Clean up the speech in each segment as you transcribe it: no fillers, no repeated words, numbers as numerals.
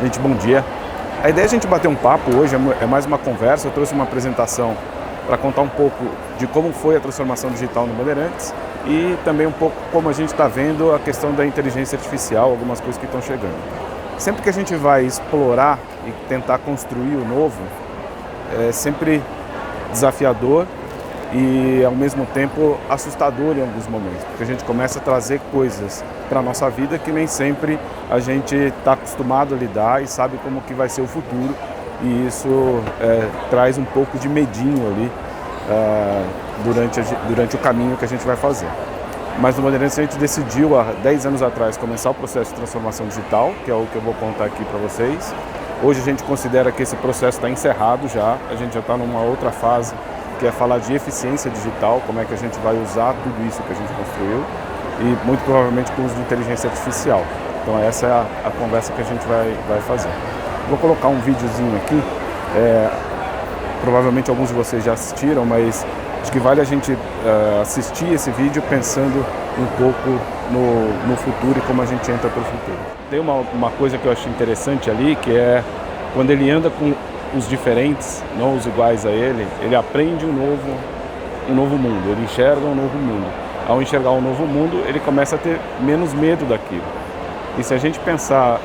Gente, bom dia. A ideia é a gente bater um papo hoje, é mais uma conversa. Eu trouxe uma apresentação para contar um pouco de como foi a transformação digital no Bandeirantes e também um pouco como a gente está vendo a questão da inteligência artificial, algumas coisas que estão chegando. Sempre que a gente vai explorar e tentar construir o novo, é sempre desafiador e ao mesmo tempo assustador em alguns momentos, porque a gente começa a trazer coisas para a nossa vida que nem sempre a gente está acostumado a lidar e sabe como que vai ser o futuro, e isso traz um pouco de medinho ali durante o caminho que a gente vai fazer. Mas no Bandeirantes a gente decidiu há 10 anos atrás começar o processo de transformação digital, que é o que eu vou contar aqui para vocês. Hoje a gente considera que esse processo está encerrado já, a gente já está numa outra fase, que é falar de eficiência digital, como é que a gente vai usar tudo isso que a gente construiu e muito provavelmente com o uso de inteligência artificial. Então essa é a conversa que a gente vai fazer. Vou colocar um videozinho aqui, provavelmente alguns de vocês já assistiram, mas acho que vale a gente assistir esse vídeo pensando um pouco no futuro e como a gente entra para o futuro. Tem uma coisa que eu acho interessante ali, que é quando ele anda com os diferentes, não os iguais a ele aprende um novo mundo, ele enxerga um novo mundo. Ao enxergar um novo mundo, ele começa a ter menos medo daquilo. E se a gente pensar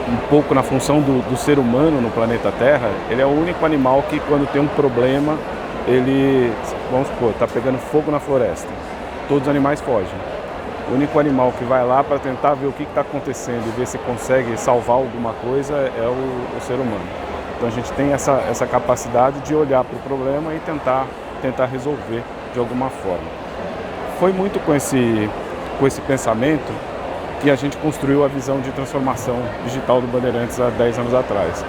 um pouco na função do ser humano no planeta Terra, ele é o único animal que, quando tem um problema, vamos supor, está pegando fogo na floresta. Todos os animais fogem. O único animal que vai lá para tentar ver o que está acontecendo e ver se consegue salvar alguma coisa é o ser humano. Então a gente tem essa capacidade de olhar para o problema e tentar resolver de alguma forma. Foi muito com esse pensamento que a gente construiu a visão de transformação digital do Bandeirantes há 10 anos atrás.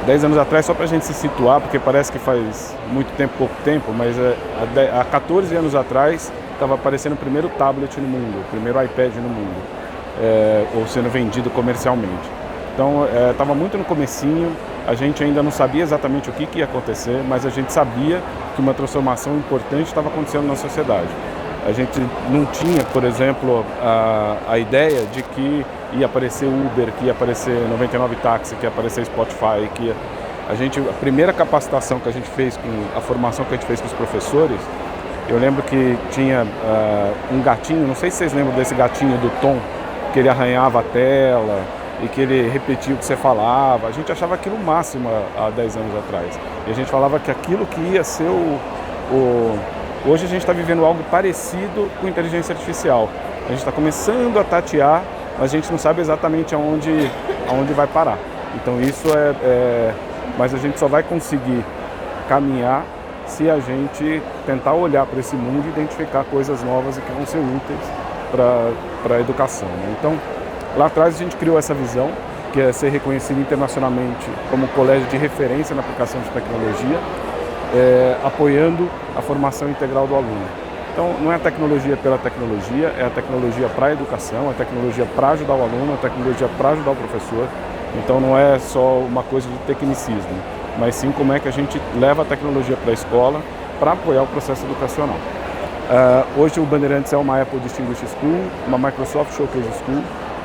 10 anos atrás, só para a gente se situar, porque parece que faz muito tempo, pouco tempo, mas há 14 anos atrás estava aparecendo o primeiro tablet no mundo, o primeiro iPad no mundo, ou sendo vendido comercialmente. Então estava muito no comecinho, a gente ainda não sabia exatamente o que ia acontecer, mas a gente sabia que uma transformação importante estava acontecendo na sociedade. A gente não tinha, por exemplo, a ideia de que ia aparecer Uber, que ia aparecer 99 Táxi, que ia aparecer Spotify, a primeira capacitação que a gente fez, a formação que a gente fez com os professores, eu lembro que tinha um gatinho, não sei se vocês lembram desse gatinho do Tom, que ele arranhava a tela e que ele repetia o que você falava. A gente achava aquilo o máximo há 10 anos atrás. E a gente falava que aquilo que ia ser Hoje a gente está vivendo algo parecido com inteligência artificial. A gente está começando a tatear, mas a gente não sabe exatamente aonde vai parar. Então isso mas a gente só vai conseguir caminhar se a gente tentar olhar para esse mundo e identificar coisas novas e que vão ser úteis para a educação, né? Então, lá atrás a gente criou essa visão, que é ser reconhecido internacionalmente como colégio de referência na aplicação de tecnologia, apoiando a formação integral do aluno. Então, não é a tecnologia pela tecnologia, é a tecnologia para a educação, é a tecnologia para ajudar o aluno, é a tecnologia para ajudar o professor. Então, não é só uma coisa de tecnicismo, mas sim como é que a gente leva a tecnologia para a escola para apoiar o processo educacional. Hoje o Bandeirantes é uma Apple Distinguished School, uma Microsoft Showcase School,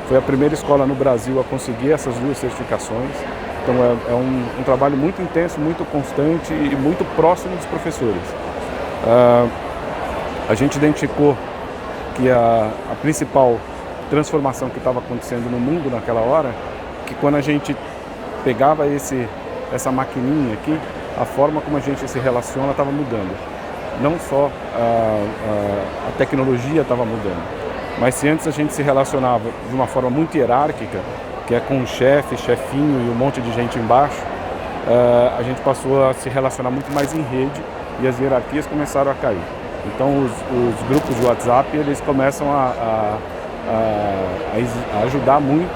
foi a primeira escola no Brasil a conseguir essas duas certificações. Então é um trabalho muito intenso, muito constante e muito próximo dos professores. A gente identificou que a principal transformação que estava acontecendo no mundo naquela hora, que quando a gente pegava essa maquininha aqui, a forma como a gente se relaciona estava mudando. Não só a tecnologia estava mudando, mas se antes a gente se relacionava de uma forma muito hierárquica, que é com um chefe, chefinho e um monte de gente embaixo, a gente passou a se relacionar muito mais em rede e as hierarquias começaram a cair. Então os grupos de WhatsApp, eles começam a ajudar muito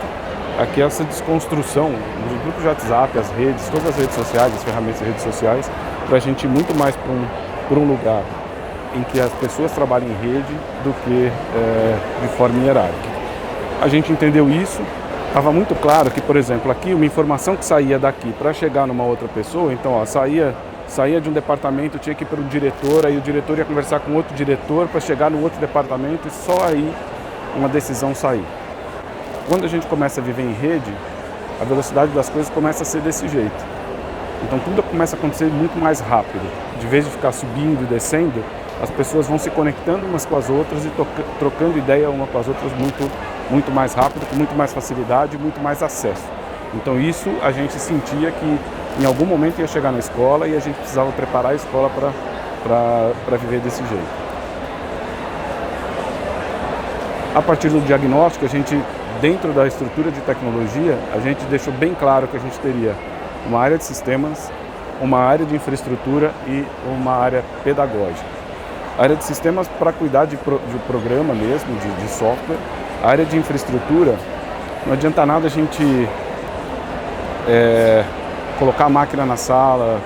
aqui essa desconstrução dos grupos de WhatsApp, as redes, todas as redes sociais, as ferramentas de redes sociais, para a gente ir muito mais para um lugar em que as pessoas trabalham em rede do que de forma hierárquica. A gente entendeu isso, estava muito claro que, por exemplo, aqui uma informação que saía daqui para chegar numa outra pessoa, então saía de um departamento, tinha que ir para um diretor, aí o diretor ia conversar com outro diretor para chegar no outro departamento e só aí uma decisão sair. quando a gente começa a viver em rede, a velocidade das coisas começa a ser desse jeito. Então tudo começa a acontecer muito mais rápido. De vez de ficar subindo e descendo, as pessoas vão se conectando umas com as outras e trocando ideia uma com as outras muito mais rápido, com muito mais facilidade e muito mais acesso. Então isso a gente sentia que em algum momento ia chegar na escola e a gente precisava preparar a escola para viver desse jeito. A partir do diagnóstico, a gente, dentro da estrutura de tecnologia, a gente deixou bem claro que a gente teria uma área de sistemas, uma área de infraestrutura e uma área pedagógica. A área de sistemas para cuidar de programa mesmo, de software. A área de infraestrutura, não adianta nada a gente colocar a máquina na sala,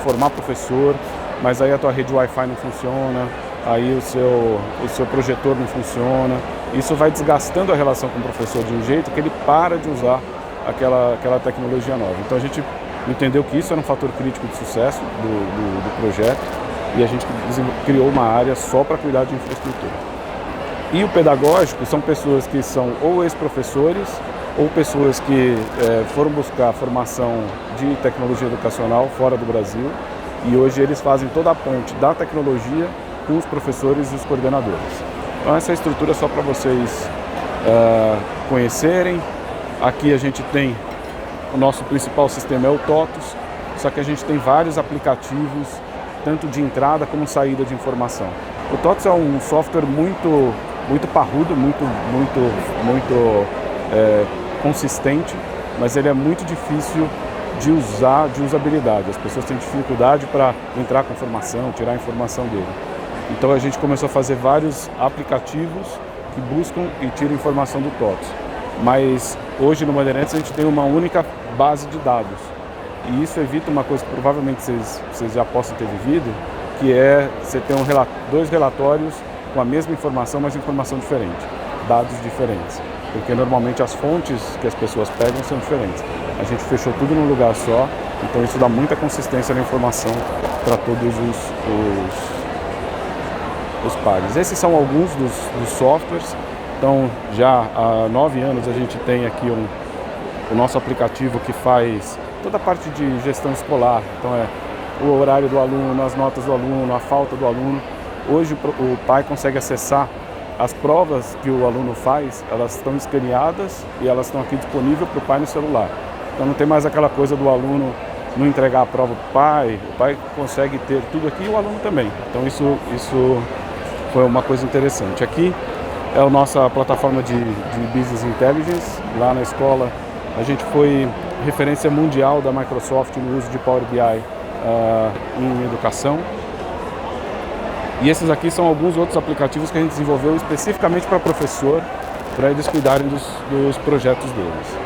formar professor, mas aí a tua rede Wi-Fi não funciona, aí o seu projetor não funciona. Isso vai desgastando a relação com o professor de um jeito que ele para de usar aquela tecnologia nova. Então a gente entendeu que isso era um fator crítico de sucesso do projeto e a gente criou uma área só para cuidar de infraestrutura. E o pedagógico são pessoas que são ou ex-professores ou pessoas que foram buscar formação de tecnologia educacional fora do Brasil e hoje eles fazem toda a ponte da tecnologia com os professores e os coordenadores. Então essa é a estrutura só para vocês conhecerem. Aqui a gente tem o nosso principal sistema é o TOTUS, só que a gente tem vários aplicativos, tanto de entrada como saída de informação. O TOTUS é um software muito parrudo, muito consistente, mas ele é muito difícil de usabilidade. As pessoas têm dificuldade para entrar com informação, tirar a informação dele. Então a gente começou a fazer vários aplicativos que buscam e tiram informação do TOTUS. Mas hoje no Bandeirantes a gente tem uma única base de dados. E isso evita uma coisa que provavelmente vocês já possam ter vivido, que é você ter dois relatórios com a mesma informação, mas informação diferente, dados diferentes. Porque normalmente as fontes que as pessoas pegam são diferentes. A gente fechou tudo num lugar só, então isso dá muita consistência na informação para todos os pares. Esses são alguns dos softwares. Então já há 9 anos a gente tem aqui o nosso aplicativo que faz toda a parte de gestão escolar. Então o horário do aluno, as notas do aluno, a falta do aluno. Hoje o pai consegue acessar as provas que o aluno faz, elas estão escaneadas e elas estão aqui disponíveis para o pai no celular. Então não tem mais aquela coisa do aluno não entregar a prova para o pai consegue ter tudo aqui e o aluno também. Então isso foi uma coisa interessante. Aqui é a nossa plataforma de Business Intelligence. Lá na escola a gente foi referência mundial da Microsoft no uso de Power BI em educação. E esses aqui são alguns outros aplicativos que a gente desenvolveu especificamente para professor, para eles cuidarem dos projetos deles.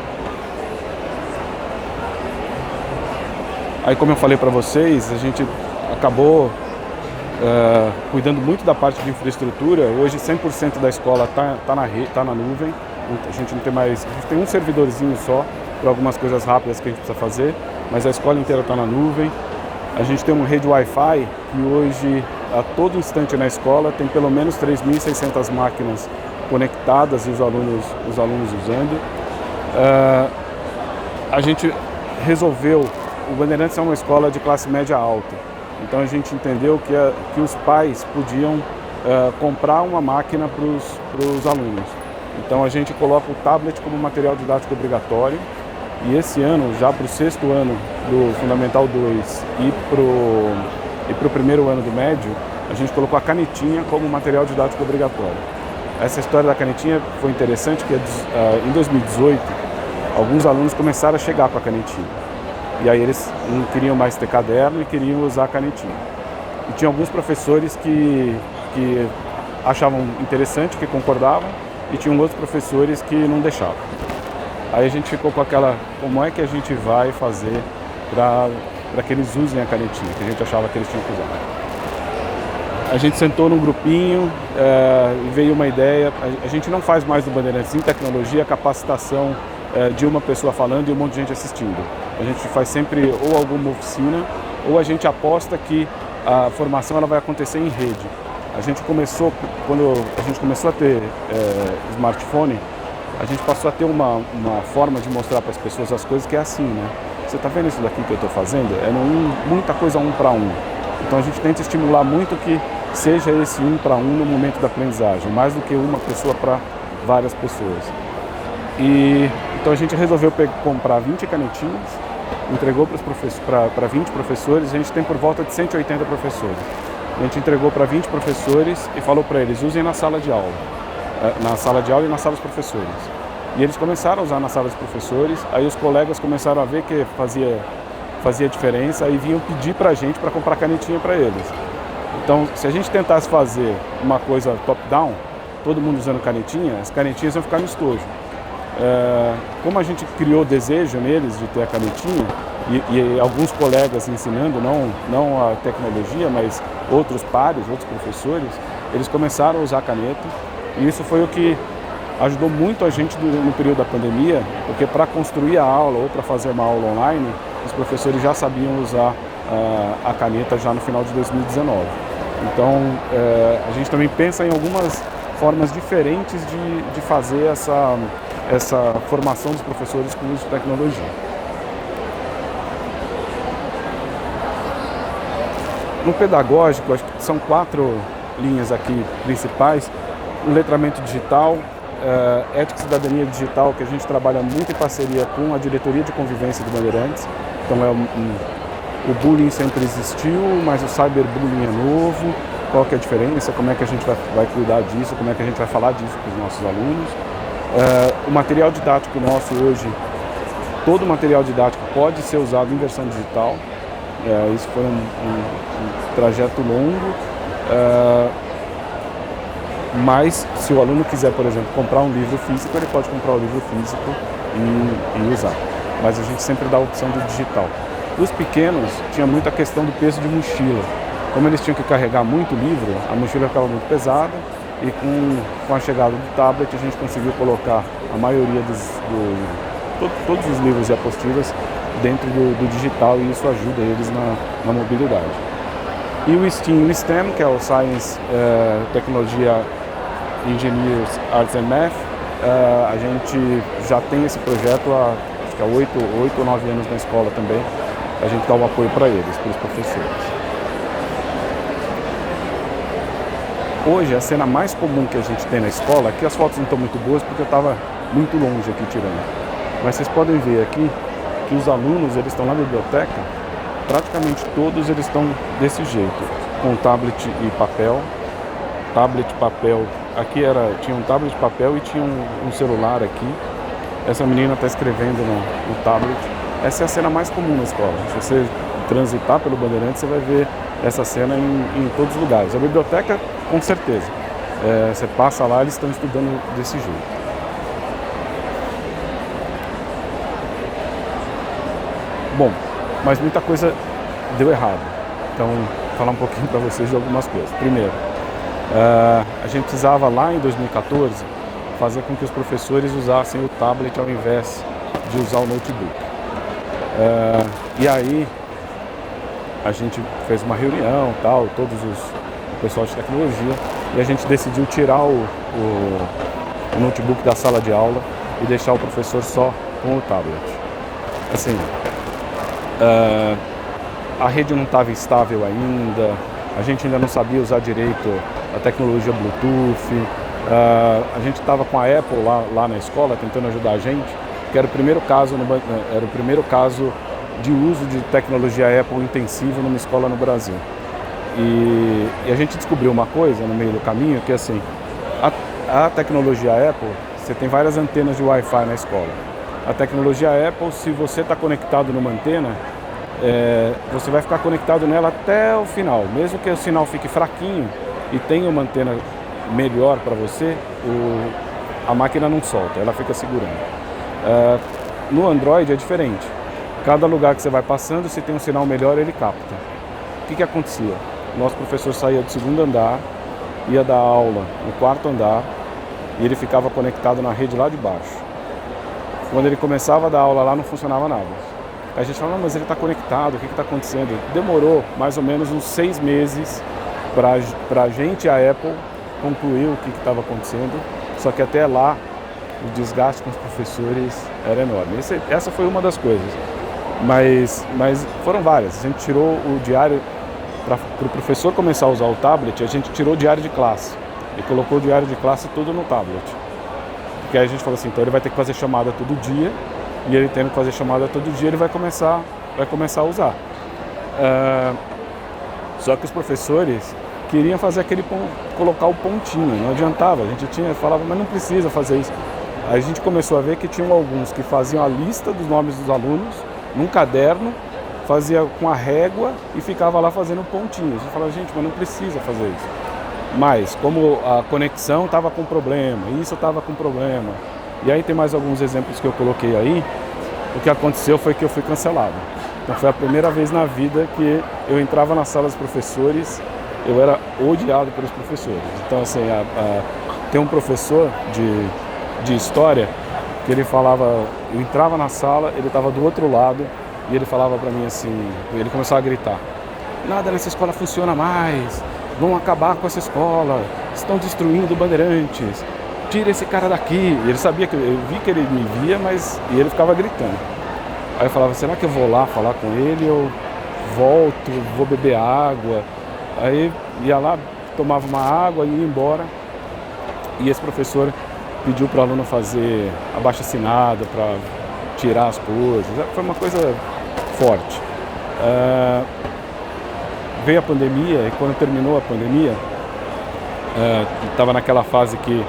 Aí, como eu falei para vocês, a gente acabou cuidando muito da parte de infraestrutura. Hoje 100% da escola está na nuvem. A gente não tem mais, a gente tem um servidorzinho só para algumas coisas rápidas que a gente precisa fazer, mas a escola inteira está na nuvem. A gente tem uma rede Wi-Fi que hoje, a todo instante na escola, tem pelo menos 3.600 máquinas conectadas e os alunos usando. A gente resolveu, o Bandeirantes é uma escola de classe média alta, então a gente entendeu que os pais podiam comprar uma máquina para os alunos. Então a gente coloca o tablet como material didático obrigatório. E esse ano, já para o 6º ano do Fundamental 2 e para o 1º ano do médio, a gente colocou a canetinha como material didático obrigatório. Essa história da canetinha foi interessante, porque em 2018, alguns alunos começaram a chegar com a canetinha. E aí eles não queriam mais ter caderno e queriam usar a canetinha. E tinha alguns professores que achavam interessante, que concordavam, e tinham outros professores que não deixavam. Aí a gente ficou com aquela, como é que a gente vai fazer para que eles usem a canetinha, que a gente achava que eles tinham que usar. A gente sentou num grupinho e veio uma ideia. A gente não faz mais no Bandeirantes em tecnologia capacitação de uma pessoa falando e um monte de gente assistindo. A gente faz sempre ou alguma oficina ou a gente aposta que a formação ela vai acontecer em rede. A gente começou, quando a gente começou a ter smartphone, a gente passou a ter uma forma de mostrar para as pessoas as coisas que é assim, né? Você está vendo isso daqui que eu estou fazendo? É muita coisa 1 para 1. Então a gente tenta estimular muito que seja esse 1 para 1 no momento da aprendizagem, mais do que uma pessoa para várias pessoas. E então a gente resolveu comprar 20 canetinhas, entregou para 20 professores, a gente tem por volta de 180 professores. A gente entregou para 20 professores e falou para eles, usem na sala de aula e na sala dos professores. E eles começaram a usar na sala dos professores, aí os colegas começaram a ver que fazia diferença, aí vinham pedir para a gente para comprar canetinha para eles. Então, se a gente tentasse fazer uma coisa top-down, todo mundo usando canetinha, as canetinhas iam ficar no estojo. Como a gente criou desejo neles de ter a canetinha, e alguns colegas ensinando, não a tecnologia, mas outros pares, outros professores, eles começaram a usar a caneta, e isso foi o que ajudou muito a gente no período da pandemia, porque para construir a aula ou para fazer uma aula online, os professores já sabiam usar a caneta já no final de 2019. Então, a gente também pensa em algumas formas diferentes de fazer essa formação dos professores com o uso de tecnologia. No pedagógico, acho que são 4 linhas aqui principais: o letramento digital, ética e cidadania digital, que a gente trabalha muito em parceria com a diretoria de convivência do Bandeirantes. Então o bullying sempre existiu, mas o cyberbullying é novo. Qual que é a diferença? Como é que a gente vai cuidar disso? Como é que a gente vai falar disso para os nossos alunos? O material didático nosso hoje, todo o material didático pode ser usado em versão digital. Isso foi um trajeto longo. Mas se o aluno quiser, por exemplo, comprar um livro físico, ele pode comprar o livro físico e usar. Mas a gente sempre dá a opção do digital. Os pequenos tinha muita questão do peso de mochila. Como eles tinham que carregar muito livro, a mochila ficava muito pesada, e com a chegada do tablet a gente conseguiu colocar a maioria todos os livros e apostilas dentro do digital, e isso ajuda eles na mobilidade. E o STEAM e o STEM, que é o Science, Tecnologia, Engineers, Arts and Math, a gente já tem esse projeto há 8 ou 9 anos na escola também. A gente dá o apoio para eles, para os professores. Hoje, a cena mais comum que a gente tem na escola, aqui as fotos não estão muito boas porque eu estava muito longe aqui tirando, mas vocês podem ver aqui que os alunos, eles estão na biblioteca, praticamente todos eles estão desse jeito, com tablet e papel. Tablet, papel, aqui tinha um tablet, papel e tinha um celular aqui. Essa menina está escrevendo no tablet. Essa é a cena mais comum na escola. Se você transitar pelo Bandeirantes, você vai ver essa cena em todos os lugares. A biblioteca, com certeza. Você passa lá, eles estão estudando desse jeito. Bom, mas muita coisa deu errado. Então, vou falar um pouquinho para vocês de algumas coisas. Primeiro, a gente precisava lá em 2014 fazer com que os professores usassem o tablet ao invés de usar o notebook. E aí a gente fez uma reunião, o pessoal de tecnologia, e a gente decidiu tirar o notebook da sala de aula e deixar o professor só com o tablet. Assim, a rede não estava estável ainda, a gente ainda não sabia usar direito a tecnologia Bluetooth, a gente estava com a Apple lá na escola tentando ajudar a gente, que era o primeiro caso de uso de tecnologia Apple intensivo numa escola no Brasil. E a gente descobriu uma coisa no meio do caminho, que assim, a tecnologia Apple, você tem várias antenas de Wi-Fi na escola. A tecnologia Apple, se você está conectado numa antena, você vai ficar conectado nela até o final. Mesmo que o sinal fique fraquinho e tenha uma antena melhor para você, a máquina não solta, ela fica segurando. No Android é diferente. Cada lugar que você vai passando, se tem um sinal melhor, ele capta. O que acontecia? O nosso professor saía do 2º andar, ia dar aula no 4º andar, e ele ficava conectado na rede lá de baixo. Quando ele começava a dar aula lá, não funcionava nada. A gente falava, mas ele está conectado, o que está acontecendo? Demorou mais ou menos uns 6 meses para a gente, a Apple, concluir o que estava acontecendo. Só que até lá, o desgaste com os professores era enorme. Essa foi uma das coisas, mas foram várias. A gente tirou o diário, para o professor começar a usar o tablet, a gente tirou o diário de classe e colocou o diário de classe tudo no tablet. Porque aí a gente falou assim, então ele vai ter que fazer chamada todo dia, e ele tendo que fazer chamada todo dia, ele vai começar a usar. Só que os professores queriam fazer colocar o pontinho, não adiantava, a gente falava, mas não precisa fazer isso. Aí a gente começou a ver que tinham alguns que faziam a lista dos nomes dos alunos num caderno, fazia com a régua e ficava lá fazendo pontinhos. A gente falava, gente, mas não precisa fazer isso. Mas como a conexão estava com problema, isso estava com problema, e aí tem mais alguns exemplos que eu coloquei aí, o que aconteceu foi que eu fui cancelado. Então foi a primeira vez na vida que eu entrava na sala dos professores, eu era odiado pelos professores. Então assim, tem um professor de história que ele falava, eu entrava na sala, ele estava do outro lado e ele falava para mim assim, ele começou a gritar, nada nessa escola funciona mais, vão acabar com essa escola, estão destruindo Bandeirantes, tira esse cara daqui. E ele sabia que eu vi que ele me via, e ele ficava gritando. Aí eu falava, será que eu vou lá falar com ele, eu volto, vou beber água? Aí ia lá, tomava uma água e ia embora. E esse professor pediu para o aluno fazer abaixo-assinado para tirar as coisas. Foi uma coisa forte. Veio a pandemia e quando terminou a pandemia, estava naquela fase que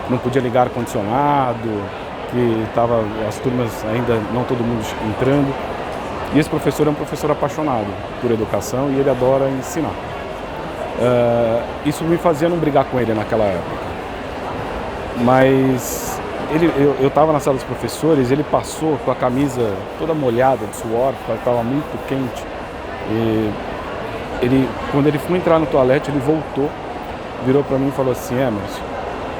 não podia ligar ar-condicionado, que estava as turmas ainda não todo mundo entrando. E esse professor é um professor apaixonado por educação e ele adora ensinar. Isso me fazia não brigar com ele naquela época. Mas eu estava na sala dos professores, ele passou com a camisa toda molhada de suor, porque estava muito quente. E quando ele foi entrar no toalete, ele voltou, virou para mim e falou assim, Emerson,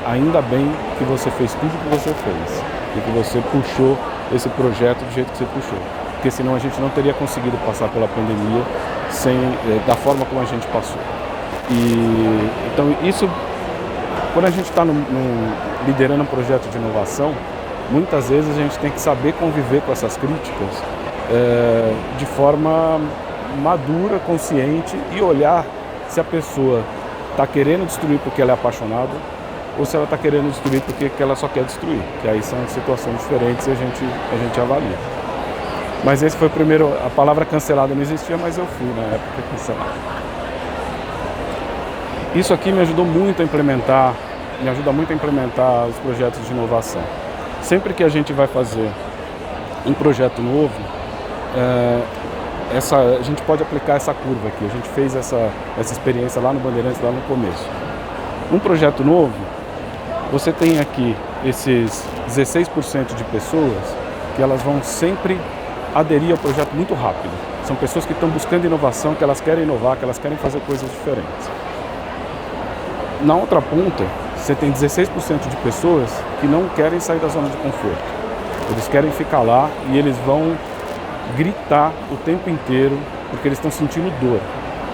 ainda bem que você fez tudo o que você fez e que você puxou esse projeto do jeito que você puxou, porque senão a gente não teria conseguido passar pela pandemia da forma como a gente passou. Então isso, quando a gente está liderando um projeto de inovação, muitas vezes a gente tem que saber conviver com essas críticas de forma madura, consciente e olhar se a pessoa está querendo destruir porque ela é apaixonada ou se ela está querendo destruir porque ela só quer destruir, que aí são situações diferentes e a gente avalia. Mas esse foi o primeiro, a palavra cancelada não existia, mas eu fui na época cancelado. Isso aqui me ajuda muito a implementar os projetos de inovação. Sempre que a gente vai fazer um projeto novo, a gente pode aplicar essa curva aqui. A gente fez essa experiência lá no Bandeirantes, lá no começo. Um projeto novo, você tem aqui esses 16% de pessoas que elas vão sempre aderir ao projeto muito rápido. São pessoas que estão buscando inovação, que elas querem inovar, que elas querem fazer coisas diferentes. Na outra ponta, você tem 16% de pessoas que não querem sair da zona de conforto. Eles querem ficar lá e eles vão gritar o tempo inteiro porque eles estão sentindo dor.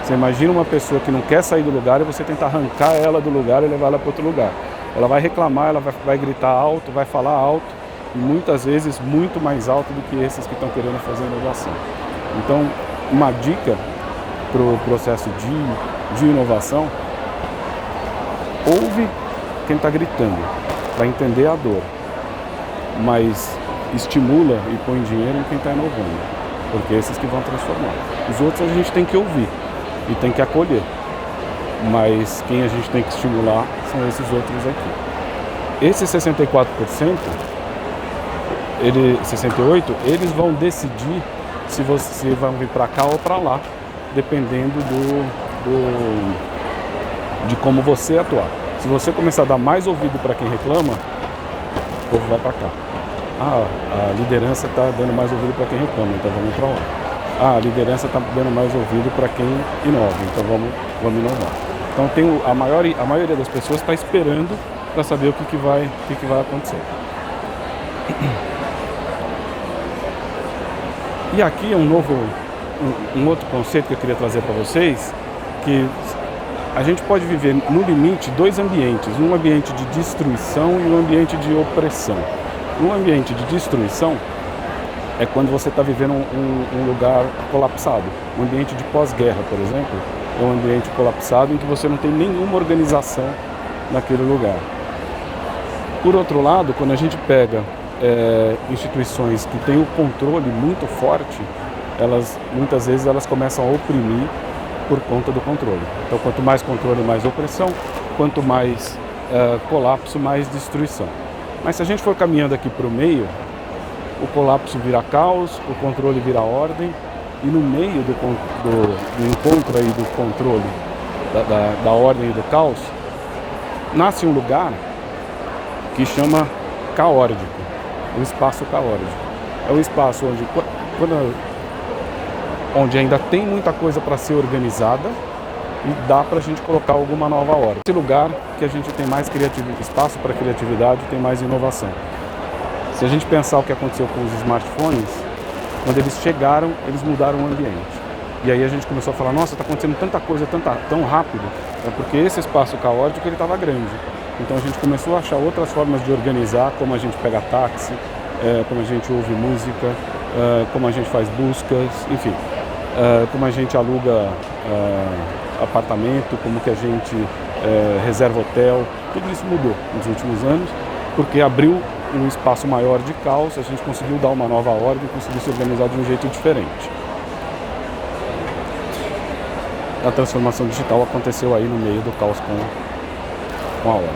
Você imagina uma pessoa que não quer sair do lugar e você tentar arrancar ela do lugar e levar ela para outro lugar. Ela vai reclamar, ela vai gritar alto, vai falar alto e muitas vezes muito mais alto do que esses que estão querendo fazer inovação. Então, uma dica para o processo de inovação: ouve quem está gritando para entender a dor, mas estimula e põe dinheiro em quem está inovando, porque esses que vão transformar. Os outros a gente tem que ouvir e tem que acolher, mas quem a gente tem que estimular são esses outros aqui. Esses 64%, 68%, eles vão decidir se você vai vir para cá ou para lá, dependendo de como você atuar. Se você começar a dar mais ouvido para quem reclama, o povo vai para cá. A liderança está dando mais ouvido para quem reclama, então vamos para lá. A liderança está dando mais ouvido para quem inova, então vamos inovar. Então a maioria das pessoas está esperando para saber o que vai acontecer. E aqui é um outro conceito que eu queria trazer para vocês, que A gente pode viver, no limite, dois ambientes. Um ambiente de destruição e um ambiente de opressão. Um ambiente de destruição é quando você está vivendo um lugar colapsado. Um ambiente de pós-guerra, por exemplo, é um ambiente colapsado em que você não tem nenhuma organização naquele lugar. Por outro lado, quando a gente pega instituições que têm o controle muito forte, muitas vezes elas começam a oprimir por conta do controle. Então, quanto mais controle, mais opressão, quanto mais colapso, mais destruição. Mas se a gente for caminhando aqui para o meio, o colapso vira caos, o controle vira ordem, e no meio do encontro aí do controle, da ordem e do caos, nasce um lugar que chama caórdico, o espaço caórdico. É um espaço onde ainda tem muita coisa para ser organizada e dá para a gente colocar alguma nova ordem. Esse lugar que a gente tem mais espaço para criatividade, tem mais inovação. Se a gente pensar o que aconteceu com os smartphones, quando eles chegaram, eles mudaram o ambiente. E aí a gente começou a falar, nossa, está acontecendo tanta coisa tão rápido, é porque esse espaço caótico ele estava grande. Então a gente começou a achar outras formas de organizar, como a gente pega táxi, como a gente ouve música, como a gente faz buscas, enfim, como a gente aluga apartamento, como que a gente reserva hotel. Tudo isso mudou nos últimos anos, porque abriu um espaço maior de caos, a gente conseguiu dar uma nova ordem, conseguiu se organizar de um jeito diferente. A transformação digital aconteceu aí no meio do caos com a ordem.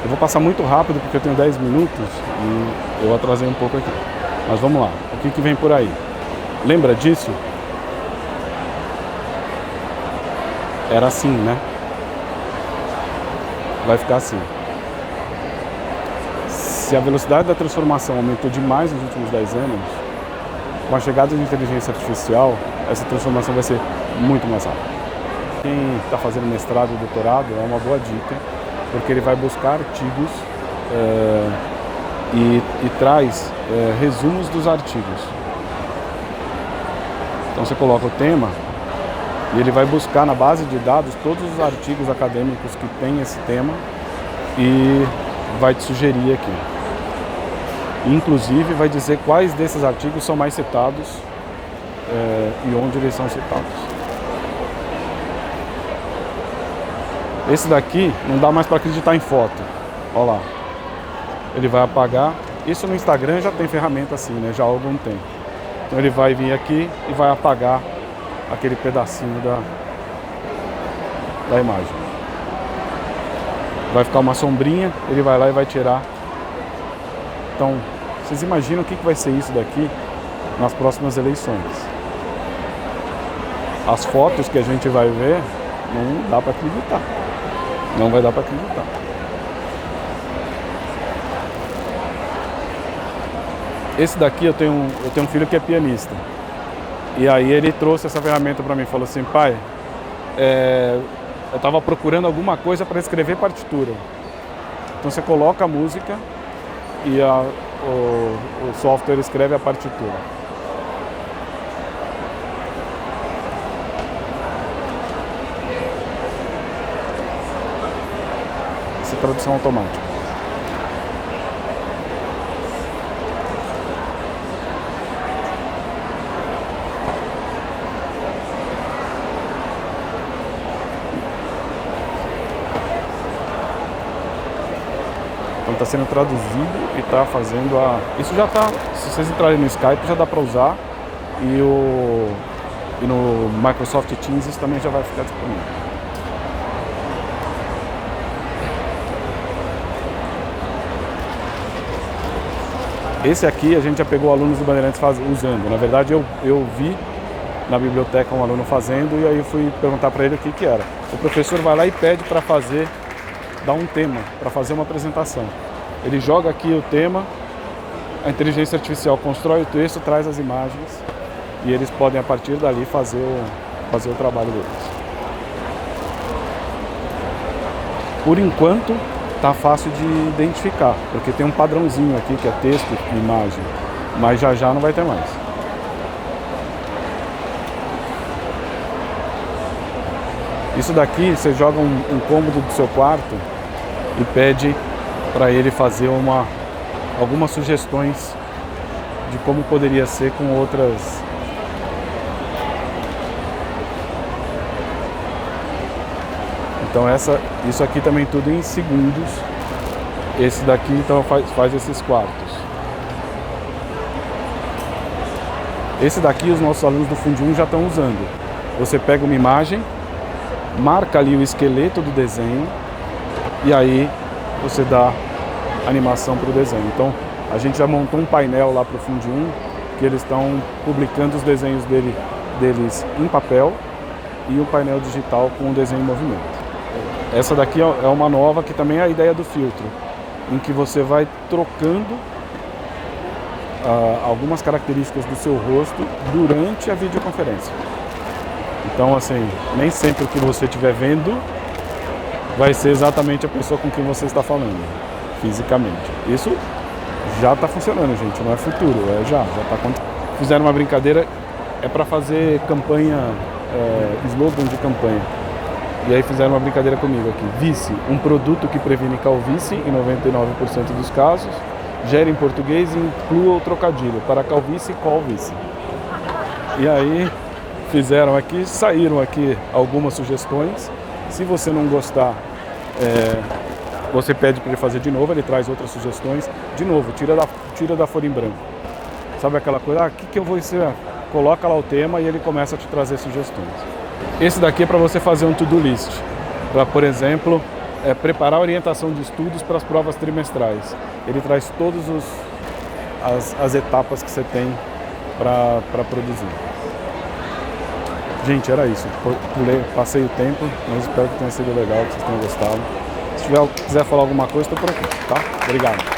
Eu vou passar muito rápido porque eu tenho 10 minutos e eu atrasei um pouco aqui. Mas vamos lá, o que vem por aí? Lembra disso? Era assim, né? Vai ficar assim. Se a velocidade da transformação aumentou demais nos últimos 10 anos, com a chegada de inteligência artificial, essa transformação vai ser muito mais rápida. Quem está fazendo mestrado e doutorado é uma boa dica, porque ele vai buscar artigos e traz resumos dos artigos. Então você coloca o tema e ele vai buscar na base de dados todos os artigos acadêmicos que têm esse tema e vai te sugerir aqui. Inclusive vai dizer quais desses artigos são mais citados e onde eles são citados. Esse daqui não dá mais para acreditar em foto. Olha lá. Ele vai apagar. Isso no Instagram já tem ferramenta assim, né? Já há algum tempo. Então ele vai vir aqui e vai apagar aquele pedacinho da imagem. Vai ficar uma sombrinha, ele vai lá e vai tirar. Então, vocês imaginam o que vai ser isso daqui nas próximas eleições? As fotos que a gente vai ver, não dá para acreditar. Não vai dar para acreditar. Esse daqui eu tenho um filho que é pianista. E aí ele trouxe essa ferramenta para mim, falou assim, pai, eu estava procurando alguma coisa para escrever partitura. Então você coloca a música e o software escreve a partitura. Essa é tradução automática. Então está sendo traduzido e está fazendo a... Isso já está, se vocês entrarem no Skype já dá para usar e no Microsoft Teams isso também já vai ficar disponível. Esse aqui a gente já pegou alunos do Bandeirantes usando. Na verdade eu vi na biblioteca um aluno fazendo e aí eu fui perguntar para ele o que era. O professor vai lá e pede para fazer, dá um tema, para fazer uma apresentação. Ele joga aqui o tema, a inteligência artificial constrói o texto, traz as imagens e eles podem a partir dali fazer o trabalho deles. Por enquanto tá fácil de identificar, porque tem um padrãozinho aqui que é texto e imagem, mas já não vai ter mais. Isso daqui você joga um cômodo do seu quarto e pede para ele fazer algumas sugestões de como poderia ser com outras. Então isso aqui também tudo em segundos. Esse daqui então faz esses quartos. Esse daqui os nossos alunos do Fundi 1 já estão usando. Você pega uma imagem, marca ali o esqueleto do desenho e aí você dá animação para o desenho. Então a gente já montou um painel lá para o Fundi 1 que eles estão publicando os desenhos deles em papel e um painel digital com o desenho em movimento. Essa daqui é uma nova que também é a ideia do filtro, em que você vai trocando algumas características do seu rosto durante a videoconferência. Então, assim, nem sempre o que você estiver vendo vai ser exatamente a pessoa com quem você está falando, fisicamente. Isso já está funcionando, gente, não é futuro, já está acontecendo. Fizeram uma brincadeira, é para fazer campanha, slogan de campanha. E aí fizeram uma brincadeira comigo aqui. Vice, um produto que previne calvície em 99% dos casos. Gera em português e inclua o trocadilho. Para calvície, qual vice? E aí fizeram aqui, saíram aqui algumas sugestões. Se você não gostar, você pede para ele fazer de novo, ele traz outras sugestões. De novo, tira da folha em branco. Sabe aquela coisa, o que eu vou ensinar? Coloca lá o tema e ele começa a te trazer sugestões. Esse daqui é para você fazer um to-do list, para, por exemplo, preparar a orientação de estudos para as provas trimestrais. Ele traz todas as etapas que você tem para produzir. Gente, era isso. Passei o tempo, mas espero que tenha sido legal, que vocês tenham gostado. Se quiser falar alguma coisa, estou por aqui, tá? Obrigado.